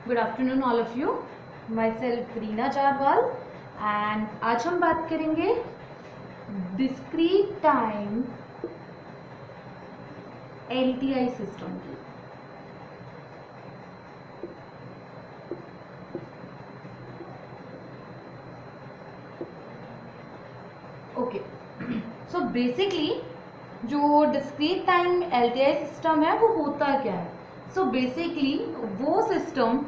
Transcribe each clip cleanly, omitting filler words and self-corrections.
Good afternoon all of you. Myself Reena Charwal and आज हम बात करेंगे डिस्क्रीट टाइम एलटीआई सिस्टम की। ओके, सो बेसिकली जो डिस्क्रीट टाइम एलटीआई सिस्टम है वो होता क्या है? सो बेसिकली वो सिस्टम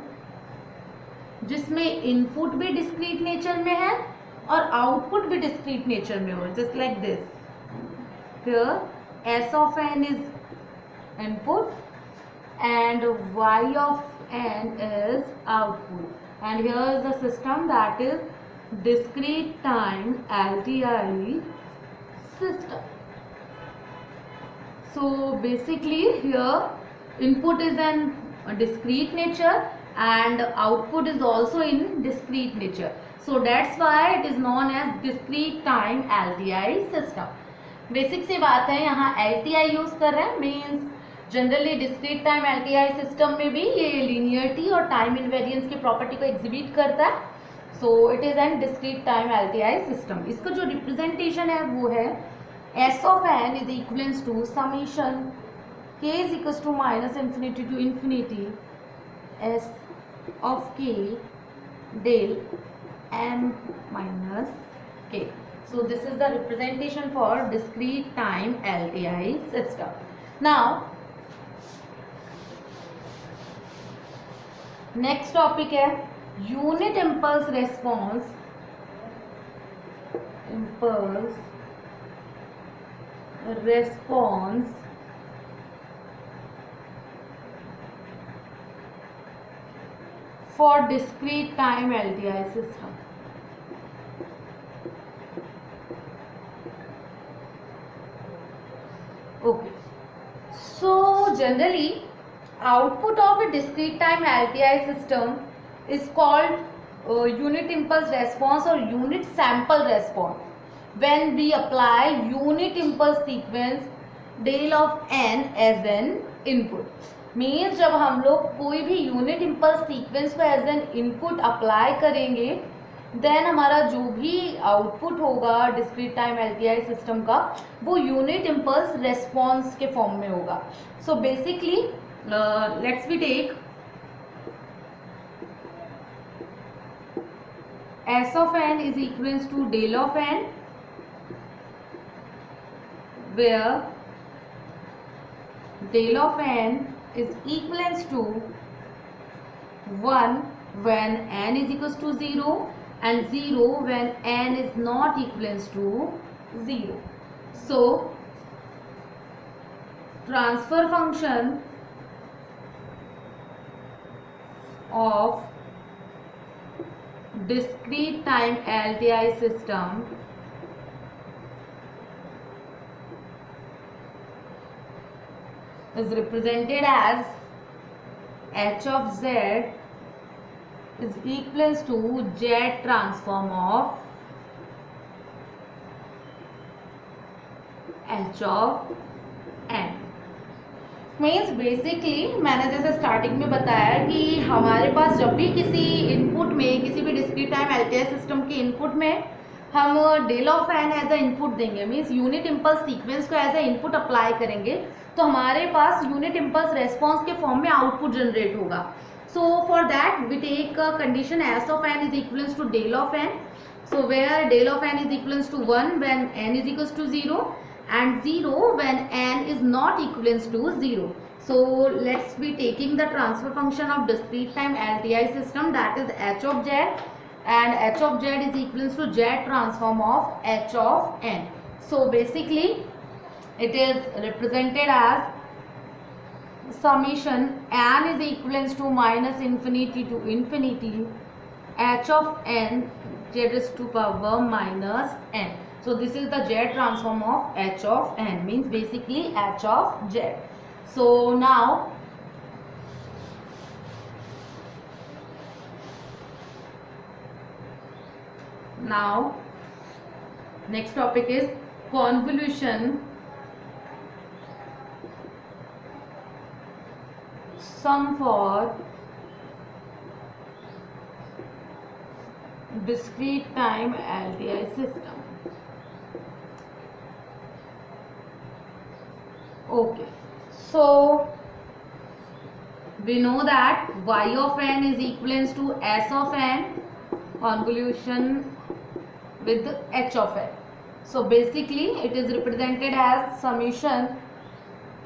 जिसमें इनपुट भी डिस्क्रीट नेचर में है और आउटपुट भी डिस्क्रीट नेचर में हो, just like this. Here s of n is input and y of n is output, and here is the system that is discrete time LTI system. So basically here input is in discrete nature and output is also in discrete nature, so that's why it is known as discrete time LTI system. Basic सी बात है, यहाँ LTI use कर रहे हैं, means generally discrete time LTI system में भी ये लीनियरिटी और टाइम इनवेरियंस की प्रॉपर्टी को एग्जिबिट करता है। So it is an discrete time LTI system. इसका जो रिप्रेजेंटेशन है वो है s of n is equivalence to summation k is equals to minus infinity to infinity s of k del n minus k. So this is the representation for discrete time LTI system. Now next topic है unit impulse response. Impulse response for discrete time LTI system. Okay, so generally output of a discrete time LTI system is called unit impulse response or unit sample response when we apply unit impulse sequence del of n as an input। means जब हम लोग कोई भी unit impulse sequence को as an input apply करेंगे then हमारा जो भी आउटपुट होगा discrete time LTI system का वो unit impulse response के फॉर्म में होगा। so basically let's we take S of n is equals to del of n, where del of n is equals to 1 when n is equals to 0 and 0 when n is not equals to 0. So transfer function of discrete time LTI system is represented as h of z is equals to z transform of h of n। Means basically मैंने जैसे starting में बताया कि हमारे पास जब भी किसी input में किसी भी डिस्क्रीट टाइम एलटीआई सिस्टम के इनपुट में हम del of n as a input देंगे, मीन्स यूनिट इम्पल्स सीक्वेंस को एज अ इनपुट अप्लाई करेंगे, तो हमारे पास यूनिट इम्पल्स रेस्पॉन्स के फॉर्म में आउटपुट जनरेट होगा। So for that we take condition s of n is equals to del of n, so where del of n is equals to 1 when n is equals to 0 and 0 when n is not equivalent to 0. So let's be taking the transfer function of discrete time LTI system, that is h of z, and h of z is equals to z transform of h of n. So basically it is represented as summation n is equivalent to minus infinity to infinity h of n z is to power minus n. So this is the z transform of h of n, means basically h of z. So now next topic is convolution sum for discrete time LTI system. Okay, so we know that y of n is equivalent to s of n convolution with h of n. So basically it is represented as summation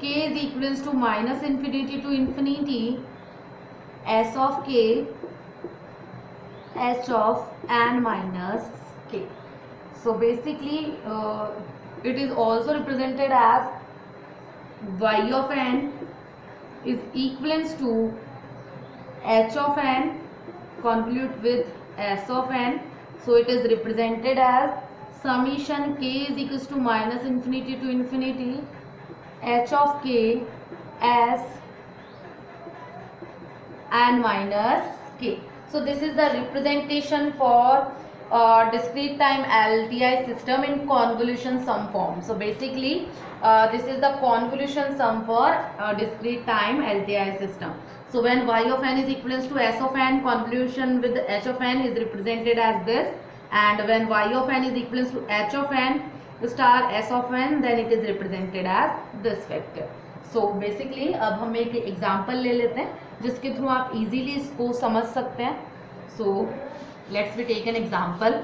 k is equivalent to minus infinity to infinity s of k h of n minus k. So basically it is also represented as y of n is equivalent to h of n convolute with s of n. So it is represented as summation k is equals to minus infinity to infinity h of k s n minus k. So this is the representation for discrete time LTI system in convolution sum form. So basically this is the convolution sum for discrete time LTI system. So when y of n is equivalent to s of n, convolution with h of n is represented as this, and when y of n is equivalent to h of n star s of n, then it is represented as this vector. So basically अब हम एक example ले लेते हैं जिसके through आप easily इसको समझ सकते हैं. So let's we take an example.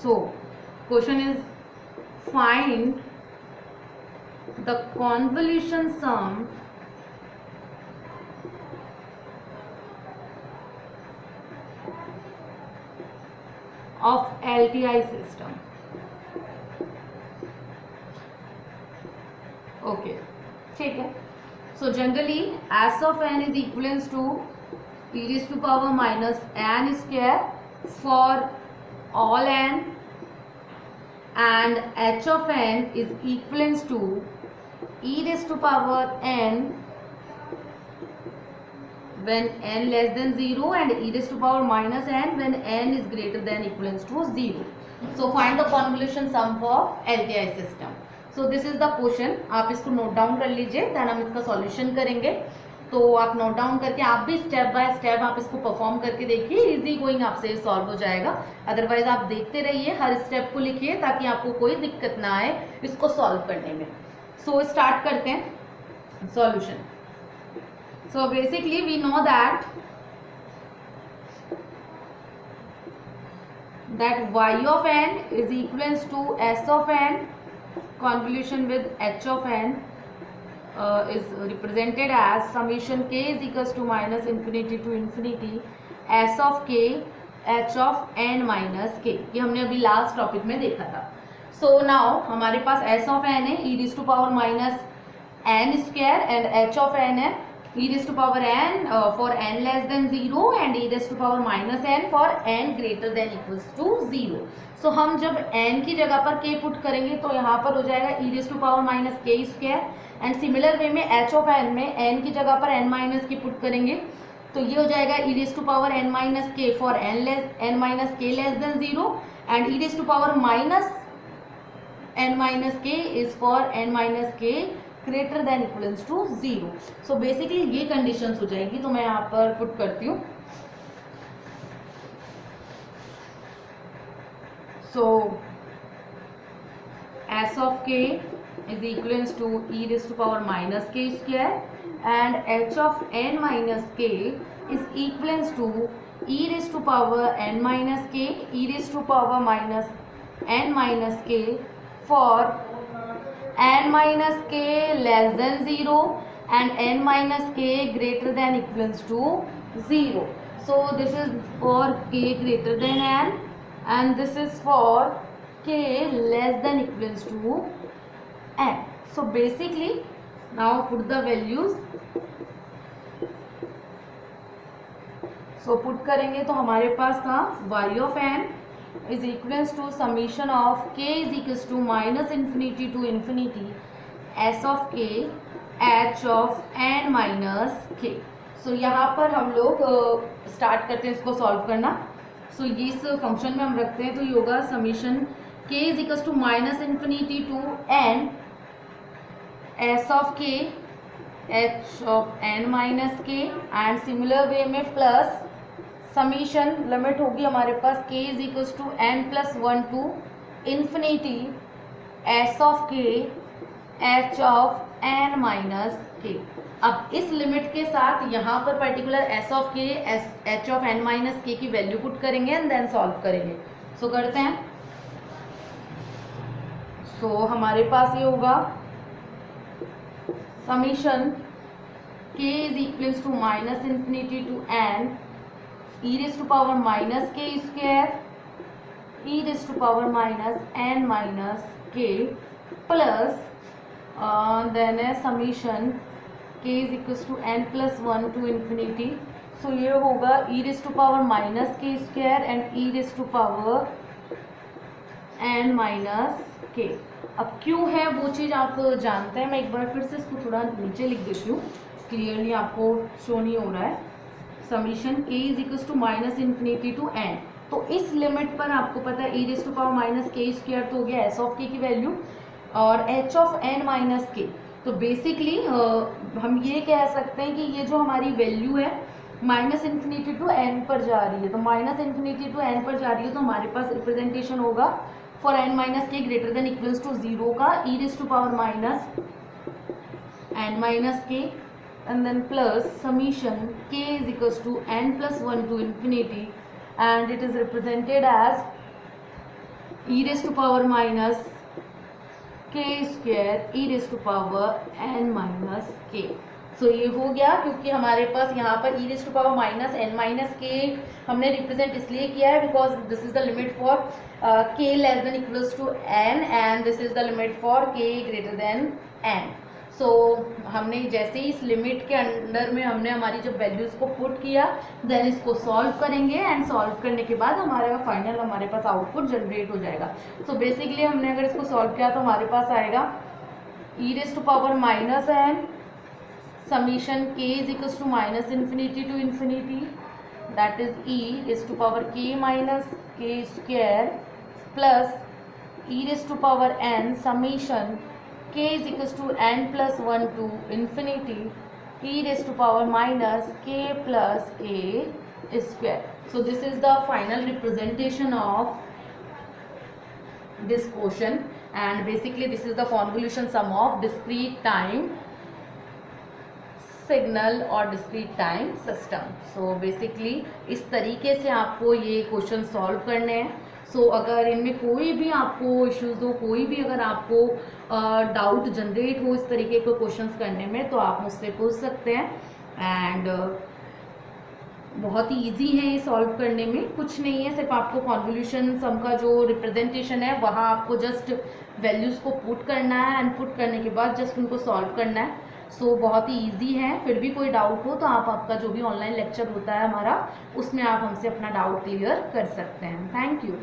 So question is find the convolution sum of LTI system. Okay, ठीक है. So generally s of n is equivalent to e raised to power minus n square for all n, and h of n is equivalent to e raised to power n when n less than 0 and e raised to power minus n when n is greater than equivalent to 0. So find the convolution sum for LTI system. So this is the question. आप इसको note down कर लीजिए, then हम इसका solution करेंगे. तो आप note down करके आप भी स्टेप बाय स्टेप आप इसको परफॉर्म करके देखिए, इजी गोइंग आपसे सॉल्व हो जाएगा. अदरवाइज आप देखते रहिए, हर स्टेप को लिखिए ताकि आपको कोई दिक्कत ना आए इसको सॉल्व करने में. सो स्टार्ट करते हैं solution. So basically we know that y of n is equivalent to s of n convolution with h of n is represented as summation k is equals to minus infinity to infinity s of k h of n minus k. ये हमने अभी last topic में देखा था. So now हमारे पास s of n है e raised to power minus n square and h of n है e raised to power n for n less than 0 and e raised to power minus n for n greater than equals to 0. सो हम जब n की जगह पर k put करेंगे तो यहाँ पर हो जाएगा e raised to power minus k square, and similar way में h of n में n की जगह पर n माइनस k पुट करेंगे तो ये हो जाएगा e raised to power n minus k for n minus k less than 0 and e raised to power minus n minus k is for n minus k greater than equals to 0. So basically ये conditions हो जाएगी. तो मैं यहाँ पर put करती हूँ. So s of k is equivalent to e raised to power minus k square and h of n minus k is equivalent to e raised to power n minus k e raised to power minus n minus k for n minus k less than 0 and n minus k greater than equals to 0. So this is for k greater than n and this is for k less than equals to n. So basically now put the values. So put करेंगे तो हमारे पास था y of n is equals to summation of k is equals to minus infinity to infinity s of k h of n minus k. So यहाँ पर हम लोग start करते हैं इसको सॉल्व करना. सो इस फंक्शन में हम रखते हैं तो ये होगा summation k is equals to minus infinity to n s of k h of n minus k and similar way में प्लस समीशन लिमिट होगी हमारे पास k is equals to n+1 to infinity s of k h of n minus k। अब इस limit के साथ यहाँ पर particular s of k h of n minus k की वैल्यू पुट करेंगे एंड देन सॉल्व करेंगे। सो करते हैं। सो हमारे पास ये होगा summation k is equals to minus infinity to n e raise to power minus k square e raise to power minus n minus k plus then है summation k is equals to n+1 to infinity. So ये होगा e raise to power minus k square and e raise to power n minus k। अब क्यों है वो चीज़ आप जानते हैं। मैं एक बार फिर से इसको थोड़ा नीचे लिख देती हूँ, क्लियरली आपको शो नहीं हो रहा है। Summation k is equals to minus infinity to n, तो इस लिमिट पर आपको पता है e raise to power minus k square तो हो गया s ऑफ k की वैल्यू और h of n minus k। तो बेसिकली हम ये कह सकते हैं कि ये जो हमारी वैल्यू है माइनस इन्फिनिटी टू n पर जा रही है, तो माइनस इन्फिनिटी टू n पर जा रही है तो हमारे पास रिप्रेजेंटेशन होगा for n minus k greater than equals to 0 का e raise to power minus n minus k and then plus summation k is equals to n+1 to infinity and it is represented as e raised to power minus k square e raised to power n minus k। सो ये हो गया क्योंकि हमारे पास यहाँ पर e raised to power minus n minus k हमने represent इसलिए किया है because this is the limit for k less than equals to n and this is the limit for k greater than n। So हमने जैसे ही इस limit के under में हमने हमारी जब वैल्यूज़ को पुट किया देन इसको सॉल्व करेंगे एंड सॉल्व करने के बाद हमारे फाइनल हमारे पास आउटपुट जनरेट हो जाएगा। सो बेसिकली हमने अगर इसको सॉल्व किया तो हमारे पास आएगा e raise to power minus n summation k is equals to minus infinity to infinity that is e raise to power k minus k square plus e raise to power n summation k is equals to n+1 to infinity e raised to power minus k plus k square. So this is the final representation of this quotient and basically this is the convolution sum of discrete time signal और discrete time system. So basically इस तरीके से आपको ये question solve करने हैं। सो अगर इनमें कोई भी आपको इश्यूज़ हो, कोई भी अगर आपको डाउट जनरेट हो इस तरीके के क्वेश्चंस करने में तो आप मुझसे पूछ सकते हैं एंड बहुत ही इजी है ये सॉल्व करने में, कुछ नहीं है, सिर्फ आपको कॉन्वोल्यूशन सम का जो रिप्रेजेंटेशन है वहाँ आपको जस्ट वैल्यूज़ को पुट करना है एंड पुट करने के बाद जस्ट उनको सॉल्व करना है। सो बहुत ही इजी है। फिर भी कोई डाउट हो तो आप आपका जो भी ऑनलाइन लेक्चर होता है हमारा उसमें आप हमसे अपना डाउट क्लियर कर सकते हैं। Thank you.